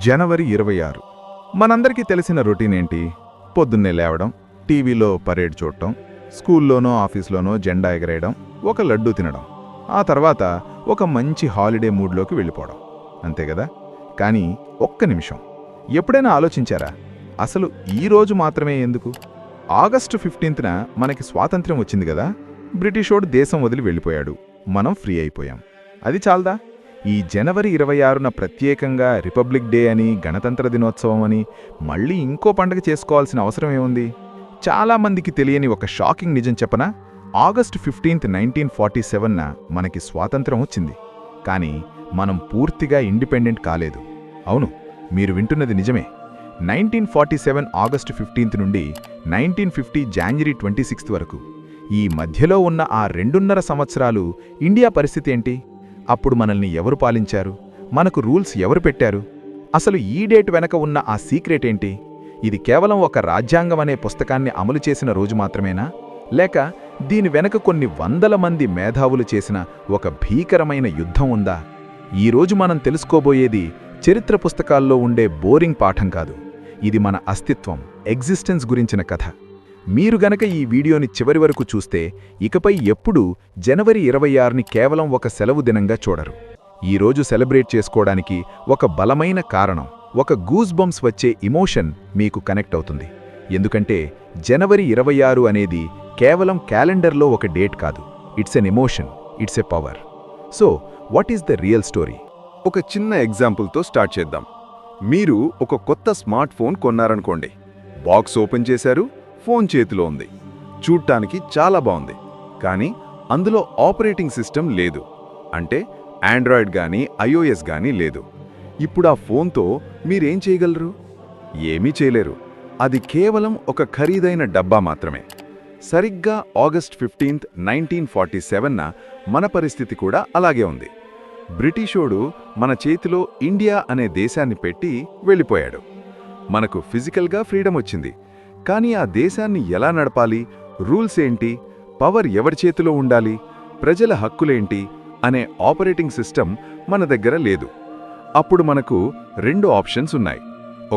జనవరి 26 మనందరికీ తెలిసిన రొటీన్ ఏంటి? పొద్దున్నే లేవడం, టీవీలో పరేడ్ చూడటం, స్కూల్లోనో ఆఫీస్లోనో జెండా ఎగరేయడం, ఒక లడ్డూ తినడం, ఆ తర్వాత ఒక మంచి హాలిడే మూడ్లోకి వెళ్ళిపోవడం. అంతే కదా? కానీ ఒక్క నిమిషం ఎప్పుడైనా ఆలోచించారా, అసలు ఈ రోజు మాత్రమే ఎందుకు? ఆగస్టు 15న మనకి స్వాతంత్ర్యం వచ్చింది కదా, బ్రిటిషోడు దేశం వదిలి వెళ్ళిపోయాడు, మనం ఫ్రీ అయిపోయాం. అది చాలదా? ఈ జనవరి 26న ప్రత్యేకంగా రిపబ్లిక్ డే అని, గణతంత్ర దినోత్సవం అని మళ్ళీ ఇంకో పండుగ చేసుకోవాల్సిన అవసరం ఏముంది? చాలామందికి తెలియని ఒక షాకింగ్ నిజం చెప్పనా? ఆగస్టు 15, 1947న మనకి స్వాతంత్రం వచ్చింది. కానీ మనం పూర్తిగా ఇండిపెండెంట్ కాలేదు. అవును, మీరు వింటున్నది నిజమే. 1947 ఆగస్టు 15 నుండి 1950 జనవరి 26 వరకు ఈ మధ్యలో ఉన్న ఆ 2.5 సంవత్సరాలు ఇండియా పరిస్థితి ఏంటి? అప్పుడు మనల్ని ఎవరు పాలించారు? మనకు రూల్స్ ఎవరు పెట్టారు? అసలు ఈ డేట్ వెనక ఉన్న ఆ సీక్రెట్ ఏంటి? ఇది కేవలం ఒక రాజ్యాంగం అనే పుస్తకాన్ని అమలు చేసిన రోజు మాత్రమేనా? లేక దీని వెనక కొన్ని వందల మంది మేధావులు చేసిన ఒక భీకరమైన యుద్ధం ఉందా? ఈరోజు మనం తెలుసుకోబోయేది చరిత్ర పుస్తకాల్లో ఉండే బోరింగ్ పాఠం కాదు. ఇది మన అస్తిత్వం, ఎగ్జిస్టెన్స్ గురించిన కథ. మీరు గనక ఈ వీడియోని చివరి వరకు చూస్తే ఇకపై ఎప్పుడూ జనవరి 26ని కేవలం ఒక సెలవు దినంగా చూడరు. ఈరోజు సెలబ్రేట్ చేసుకోవడానికి ఒక బలమైన కారణం, ఒక గూస్ బంప్స్ వచ్చే ఇమోషన్ మీకు కనెక్ట్ అవుతుంది. ఎందుకంటే జనవరి 26 అనేది కేవలం క్యాలెండర్లో ఒక డేట్ కాదు. It's an emotion, it's a power. So what is the real story? ఒక చిన్న ఎగ్జాంపుల్తో స్టార్ట్ చేద్దాం. మీరు ఒక కొత్త స్మార్ట్ ఫోన్ కొన్నారనుకోండి. బాక్స్ ఓపెన్ చేశారు, ఫోన్ చేతిలో ఉంది. చూడ్డానికి చాలా బాగుంది, కానీ అందులో ఆపరేటింగ్ సిస్టమ్ లేదు. అంటే ఆండ్రాయిడ్ గానీ ఐఓఎస్ గానీ లేదు. ఇప్పుడు ఆ ఫోన్తో మీరేం చేయగలరు? ఏమీ చేయలేరు. అది కేవలం ఒక ఖరీదైన డబ్బా మాత్రమే. సరిగ్గా ఆగస్ట్ 15, 1947న మన పరిస్థితి కూడా అలాగే ఉంది. బ్రిటిషోడు మన చేతిలో ఇండియా అనే దేశాన్ని పెట్టి వెళ్ళిపోయాడు. మనకు ఫిజికల్గా ఫ్రీడమ్ వచ్చింది, కానీ ఆ దేశాన్ని ఎలా నడపాలి, రూల్స్ ఏంటి, పవర్ ఎవరి చేతిలో ఉండాలి, ప్రజల హక్కులేంటి అనే ఆపరేటింగ్ సిస్టమ్ మన దగ్గర లేదు. అప్పుడు మనకు 2 ఆప్షన్స్ ఉన్నాయి.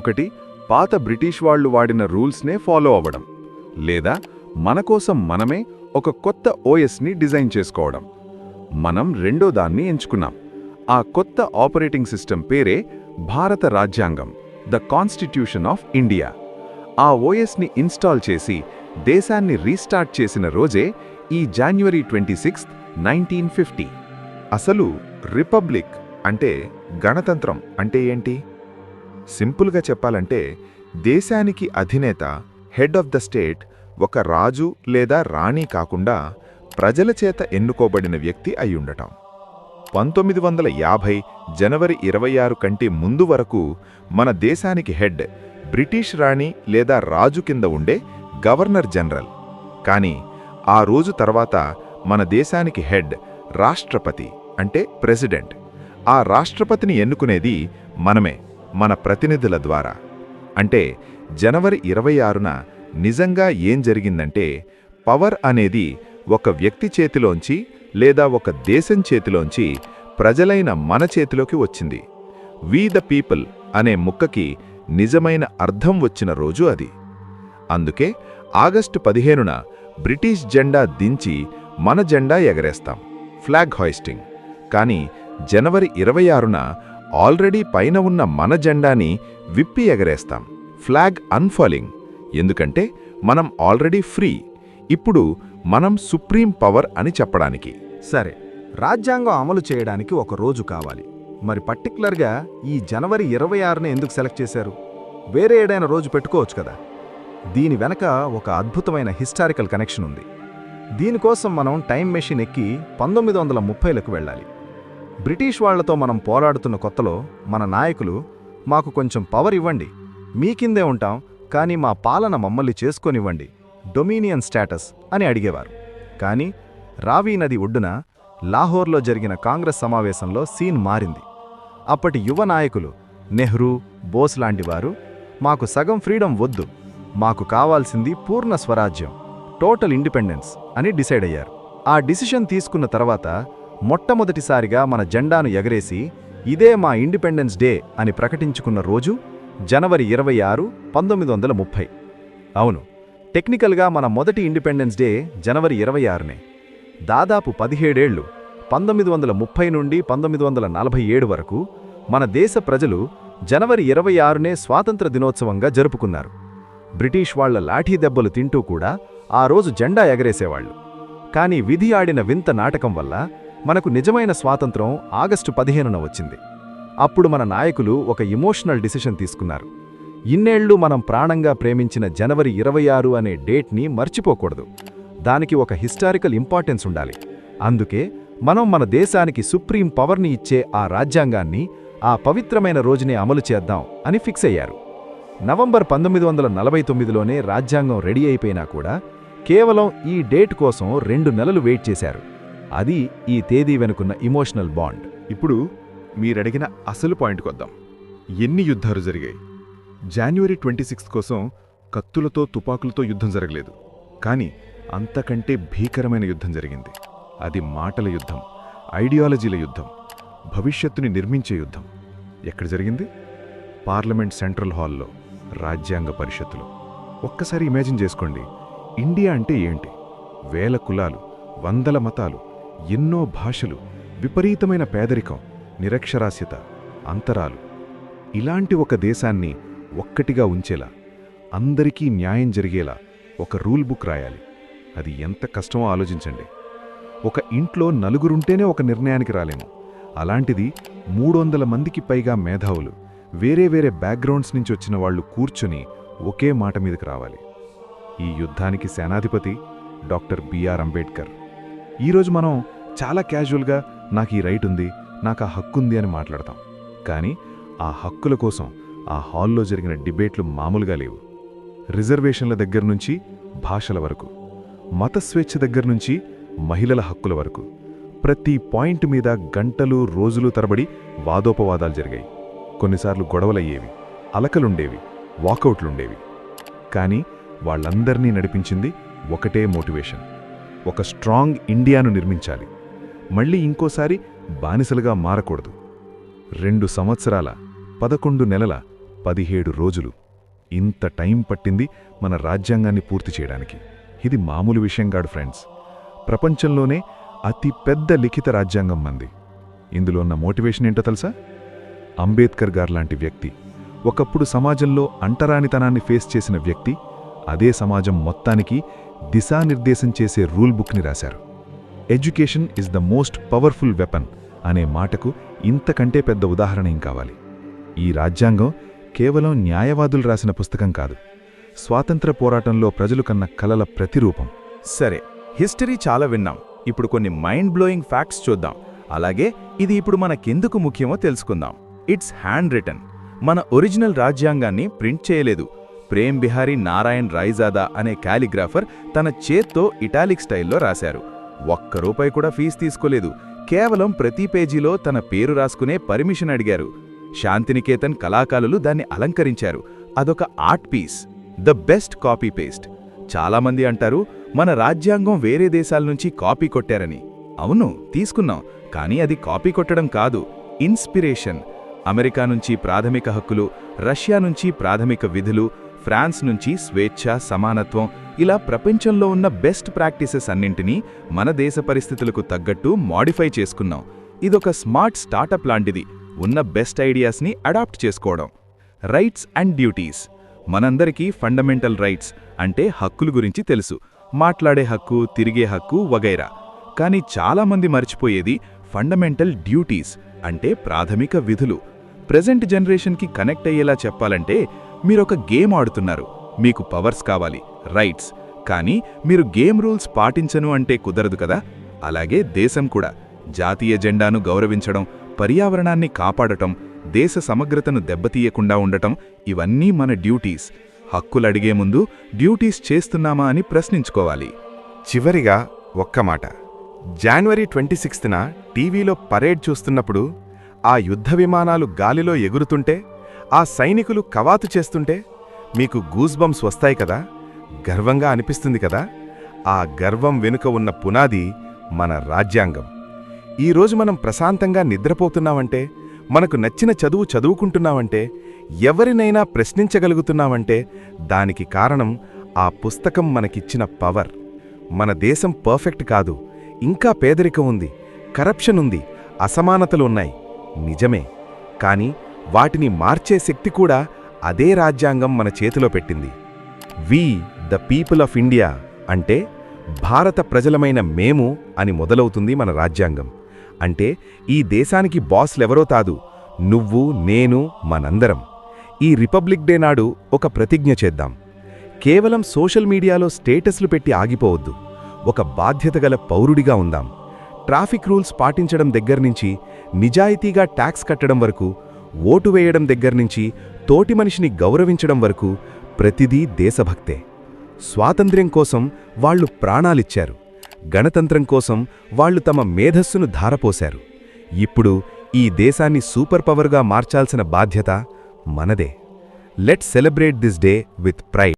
ఒకటి, పాత బ్రిటిష్ వాళ్ళు వాడిన రూల్స్నే ఫాలో అవ్వడం, లేదా మన కోసం మనమే ఒక కొత్త ఓఎస్ని డిజైన్ చేసుకోవడం. మనం రెండో దాన్ని ఎంచుకున్నాం. ఆ కొత్త ఆపరేటింగ్ సిస్టమ్ పేరే భారత రాజ్యాంగం, ద కాన్స్టిట్యూషన్ ఆఫ్ ఇండియా. ఆ ఓఎస్ని ఇన్స్టాల్ చేసి దేశాన్ని రీస్టార్ట్ చేసిన రోజే ఈ జనవరి 26, 1950. అసలు రిపబ్లిక్ అంటే, గణతంత్రం అంటే ఏంటి? సింపుల్గా చెప్పాలంటే దేశానికి అధినేత, హెడ్ ఆఫ్ ద స్టేట్, ఒక రాజు లేదా రాణి కాకుండా ప్రజల చేత ఎన్నుకోబడిన వ్యక్తి అయ్యుండటం. 1950 జనవరి 26 కంటే ముందు వరకు మన దేశానికి హెడ్ బ్రిటిష్ రాణి లేదా రాజు కింద ఉండే గవర్నర్ జనరల్. కానీ ఆ రోజు తర్వాత మన దేశానికి హెడ్ రాష్ట్రపతి అంటే ప్రెసిడెంట్. ఆ రాష్ట్రపతిని ఎన్నుకునేది మనమే, మన ప్రతినిధుల ద్వారా. అంటే జనవరి 26న నిజంగా ఏం జరిగిందంటే, పవర్ అనేది ఒక వ్యక్తి చేతిలోంచి లేదా ఒక దేశం చేతిలోంచి ప్రజలైన మన చేతిలోకి వచ్చింది. వి ద పీపుల్ అనే ముక్కకి నిజమైన అర్థం వచ్చిన రోజు అది. అందుకే ఆగస్టు 15న బ్రిటిష్ జెండా దించి మన జెండా ఎగరేస్తాం, ఫ్లాగ్ హాయిస్టింగ్. కానీ జనవరి 26న ఆల్రెడీ పైన ఉన్న మన జెండాని విప్పి ఎగరేస్తాం, ఫ్లాగ్ అన్ఫాలింగ్. ఎందుకంటే మనం ఆల్రెడీ ఫ్రీ. ఇప్పుడు మనం సుప్రీం పవర్ అని చెప్పడానికి. సరే, రాజ్యాంగం అమలు చేయడానికి ఒక రోజు కావాలి. మరి పర్టిక్యులర్గా ఈ జనవరి 26ని ఎందుకు సెలెక్ట్ చేశారు? వేరే ఏదైనా రోజు పెట్టుకోవచ్చు కదా. దీని వెనక ఒక అద్భుతమైన హిస్టారికల్ కనెక్షన్ ఉంది. దీనికోసం మనం టైం మెషిన్ ఎక్కి 1930లకు వెళ్ళాలి. బ్రిటిష్ వాళ్లతో మనం పోరాడుతున్న కొత్తలో మన నాయకులు, మాకు కొంచెం పవర్ ఇవ్వండి, మీ కిందే ఉంటాం, కానీ మా పాలన మమ్మల్ని చేసుకొనివ్వండి, డొమినియన్ స్టేటస్ అని అడిగేవారు. కానీ రావి నది ఒడ్డున లాహోర్లో జరిగిన కాంగ్రెస్ సమావేశంలో సీన్ మారింది. అప్పటి యువ నాయకులు నెహ్రూ, బోస్ లాంటివారు, మాకు సగం ఫ్రీడమ్ వద్దు, మాకు కావాల్సింది పూర్ణ స్వరాజ్యం, టోటల్ ఇండిపెండెన్స్ అని డిసైడ్ అయ్యారు. ఆ డిసిషన్ తీసుకున్న తర్వాత మొట్టమొదటిసారిగా మన జెండాను ఎగరేసి ఇదే మా ఇండిపెండెన్స్ డే అని ప్రకటించుకున్న రోజు జనవరి 26, 1930. అవును, టెక్నికల్గా మన మొదటి ఇండిపెండెన్స్ డే జనవరి 26నే. దాదాపు 17 ఏళ్లు 1930 నుండి 1947 వరకు మన దేశ ప్రజలు జనవరి 26నే స్వాతంత్ర దినోత్సవంగా జరుపుకున్నారు. బ్రిటిష్ వాళ్ల లాఠీ దెబ్బలు తింటూ కూడా ఆ రోజు జెండా ఎగరేసేవాళ్లు. కానీ విధి ఆడిన వింత నాటకం వల్ల మనకు నిజమైన స్వాతంత్రం ఆగస్టు 15న వచ్చింది. అప్పుడు మన నాయకులు ఒక ఇమోషనల్ డిసిషన్ తీసుకున్నారు. ఇన్నేళ్లు మనం ప్రాణంగా ప్రేమించిన జనవరి 26 అనే డేట్ని మర్చిపోకూడదు. దానికి ఒక హిస్టారికల్ ఇంపార్టెన్స్ ఉండాలి. అందుకే మనం మన దేశానికి సుప్రీం పవర్ని ఇచ్చే ఆ రాజ్యాంగాన్ని ఆ పవిత్రమైన రోజునే అమలు చేద్దాం అని ఫిక్స్ అయ్యారు. నవంబర్ 1949లోనే రాజ్యాంగం రెడీ అయిపోయినా కూడా కేవలం ఈ డేట్ కోసం 2 నెలలు వెయిట్ చేశారు. అది ఈ తేదీ వెనుకున్న ఇమోషనల్ బాండ్. ఇప్పుడు మీరడిగిన అసలు పాయింట్కి వద్దాం. ఎన్ని యుద్ధాలు జరిగాయి? జనవరి 26 కోసం కత్తులతో తుపాకులతో యుద్ధం జరగలేదు. కానీ అంతకంటే భీకరమైన యుద్ధం జరిగింది. అది మాటల యుద్ధం, ఐడియాలజీల యుద్ధం, భవిష్యత్తుని నిర్మించే యుద్ధం. ఎక్కడ జరిగింది? పార్లమెంట్ సెంట్రల్ హాల్లో, రాజ్యాంగ పరిషత్తులో. ఒక్కసారి ఇమాజిన్ చేసుకోండి, ఇండియా అంటే ఏంటి? వేల కులాలు, వందల మతాలు, ఎన్నో భాషలు, విపరీతమైన పేదరికం, నిరక్షరాస్యత, అంతరాలు. ఇలాంటి ఒక దేశాన్ని ఒక్కటిగా ఉంచేలా, అందరికీ న్యాయం జరిగేలా ఒక రూల్ బుక్ రాయాలి. అది ఎంత కష్టమో ఆలోచించండి. ఒక ఇంట్లో నలుగురుంటేనే ఒక నిర్ణయానికి రాలేము. అలాంటిది 300 మందికి పైగా మేధావులు, వేరే వేరే బ్యాక్గ్రౌండ్స్ నుంచి వచ్చిన వాళ్ళు కూర్చొని ఒకే మాట మీదకి రావాలి. ఈ యుద్ధానికి సేనాధిపతి డాక్టర్ బిఆర్ అంబేడ్కర్. ఈరోజు మనం చాలా క్యాజువల్గా నాకు ఈ రైట్ ఉంది, నాకు ఆ హక్కుంది అని మాట్లాడతాం. కానీ ఆ హక్కుల కోసం ఆ హాల్లో జరిగిన డిబేట్లు మామూలుగా లేవు. రిజర్వేషన్ల దగ్గర నుంచి భాషల వరకు, మతస్వేచ్ఛ దగ్గర నుంచి మహిళల హక్కుల వరకు, ప్రతి పాయింట్ మీద గంటలు రోజులు తరబడి వాదోపవాదాలు జరిగాయి. కొన్నిసార్లు గొడవలయ్యేవి, అలకలుండేవి, వాకౌట్లుండేవి. కానీ వాళ్ళందర్నీ నడిపించింది ఒకటే మోటివేషన్: ఒక స్ట్రాంగ్ ఇండియాను నిర్మించాలి. మళ్ళీ ఇంకోసారి బానిసలుగా మారకూడదు. 2 సంవత్సరాల 11 నెలల 17 రోజులు ఇంత టైం పట్టింది మన రాజ్యాంగాన్ని పూర్తి చేయడానికి. ఇది మామూలు విషయం కాదు ఫ్రెండ్స్. ప్రపంచంలోనే అతి పెద్ద లిఖిత రాజ్యాంగం మంది. ఇందులో ఉన్న మోటివేషన్ ఏంటో తెలుసా? అంబేద్కర్ గారు లాంటి వ్యక్తి, ఒకప్పుడు సమాజంలో అంటరానితనాన్ని ఫేస్ చేసిన వ్యక్తి, అదే సమాజం మొత్తానికి దిశానిర్దేశం చేసే రూల్ బుక్ని రాశారు. Education is the most powerful weapon అనే మాటకు ఇంతకంటే పెద్ద ఉదాహరణ ఏం కావాలి? ఈ రాజ్యాంగం కేవలం న్యాయవాదులు రాసిన పుస్తకం కాదు, స్వాతంత్ర పోరాటంలో ప్రజలు కన్న కలల ప్రతిరూపం. సరే, హిస్టరీ చాలా విన్నాం. ఇప్పుడు కొన్ని మైండ్ బ్లోయింగ్ ఫ్యాక్ట్స్ చూద్దాం. అలాగే ఇది ఇప్పుడు మనకెందుకు ముఖ్యమో తెలుసుకుందాం. It's handwritten. మన ఒరిజినల్ రాజ్యాంగాన్ని ప్రింట్ చేయలేదు. ప్రేమ్ బిహారీ నారాయణ్ రాయ్జాదా అనే క్యాలిగ్రాఫర్ తన చేత్తో ఇటాలిక్ స్టైల్లో రాశారు. ₹1 కూడా ఫీజు తీసుకోలేదు. కేవలం ప్రతి పేజీలో తన పేరు రాసుకునే పర్మిషన్ అడిగారు. శాంతినికేతన్ కళాకారులు దాన్ని అలంకరించారు. అదొక art piece, the best copy paste. చాలామంది అంటారు మన రాజ్యాంగం వేరే దేశాల నుంచి కాపీ కొట్టారని. అవును, తీసుకున్నాం. కానీ అది కాపీ కొట్టడం కాదు, ఇన్స్పిరేషన్. అమెరికా నుంచి ప్రాథమిక హక్కులు, రష్యా నుంచి ప్రాథమిక విధులు, ఫ్రాన్స్ నుంచి స్వేచ్ఛ, సమానత్వం, ఇలా ప్రపంచంలో ఉన్న బెస్ట్ ప్రాక్టీసెస్ అన్నింటినీ మన దేశ పరిస్థితులకు తగ్గట్టు మాడిఫై చేసుకున్నాం. ఇదొక స్మార్ట్ స్టార్టప్ లాంటిది, ఉన్న బెస్ట్ ఐడియాస్ని అడాప్ట్ చేసుకోవడం. Rights and duties. మనందరికీ ఫండమెంటల్ రైట్స్ అంటే హక్కుల గురించి తెలుసు, మాట్లాడే హక్కు, తిరిగే హక్కు వగైరా. కానీ చాలామంది మర్చిపోయేది ఫండమెంటల్ డ్యూటీస్ అంటే ప్రాథమిక విధులు. ప్రెజెంట్ జనరేషన్కి కనెక్ట్ అయ్యేలా చెప్పాలంటే, మీరొక గేమ్ ఆడుతున్నారు, మీకు పవర్స్ కావాలి, రైట్స్. కానీ మీరు గేమ్ రూల్స్ పాటించను అంటే కుదరదు కదా. అలాగే దేశం కూడా జాతీయ జెండాను గౌరవించడం, పర్యావరణాన్ని కాపాడటం, దేశ సమగ్రతను దెబ్బతీయకుండా ఉండటం, ఇవన్నీ మన డ్యూటీస్. హక్కులడిగే ముందు డ్యూటీస్ చేస్తున్నామా అని ప్రశ్నించుకోవాలి. చివరిగా ఒక్క మాట. జనవరి 26న టీవీలో పరేడ్ చూస్తున్నప్పుడు, ఆ యుద్ధ విమానాలు గాలిలో ఎగురుతుంటే, ఆ సైనికులు కవాతు చేస్తుంటే మీకు గూస్బంప్స్ వస్తాయి కదా, గర్వంగా అనిపిస్తుంది కదా. ఆ గర్వం వెనుక ఉన్న పునాది మన రాజ్యాంగం. ఈరోజు మనం ప్రశాంతంగా నిద్రపోతున్నామంటే మనకు నచ్చిన చదువు చదువుకుంటున్నామంటే, ఎవరినైనా ప్రశ్నించగలుగుతున్నామంటే దానికి కారణం ఆ పుస్తకం మనకిచ్చిన పవర్. మన దేశం పర్ఫెక్ట్ కాదు, ఇంకా పేదరికం ఉంది, కరప్షన్ ఉంది, అసమానతలు ఉన్నాయి, నిజమే. కానీ వాటిని మార్చే శక్తి కూడా అదే రాజ్యాంగం మన చేతిలో పెట్టింది. We the people of India అంటే భారత ప్రజలమైన మేము అని మొదలవుతుంది మన రాజ్యాంగం. అంటే ఈ దేశానికి బాస్లెవరో కాదు, నువ్వు, నేను, మనందరం. ఈ రిపబ్లిక్ డే నాడు ఒక ప్రతిజ్ఞ చేద్దాం. కేవలం సోషల్ మీడియాలో స్టేటస్లు పెట్టి ఆగిపోవద్దు. ఒక బాధ్యతగల పౌరుడిగా ఉందాం. ట్రాఫిక్ రూల్స్ పాటించడం దగ్గర్నుంచి, నిజాయితీగా ట్యాక్స్ కట్టడం వరకు, ఓటు వేయడం దగ్గర్నుంచి, తోటి మనిషిని గౌరవించడం వరకు ప్రతిదీ దేశభక్తే. స్వాతంత్ర్యం కోసం వాళ్లు ప్రాణాలిచ్చారు. గణతంత్రం కోసం వాళ్లు తమ మేధస్సును ధారపోశారు. ఇప్పుడు ఈ దేశాన్ని సూపర్ పవర్గా మార్చాల్సిన బాధ్యత మనదే. Let's celebrate this day with pride.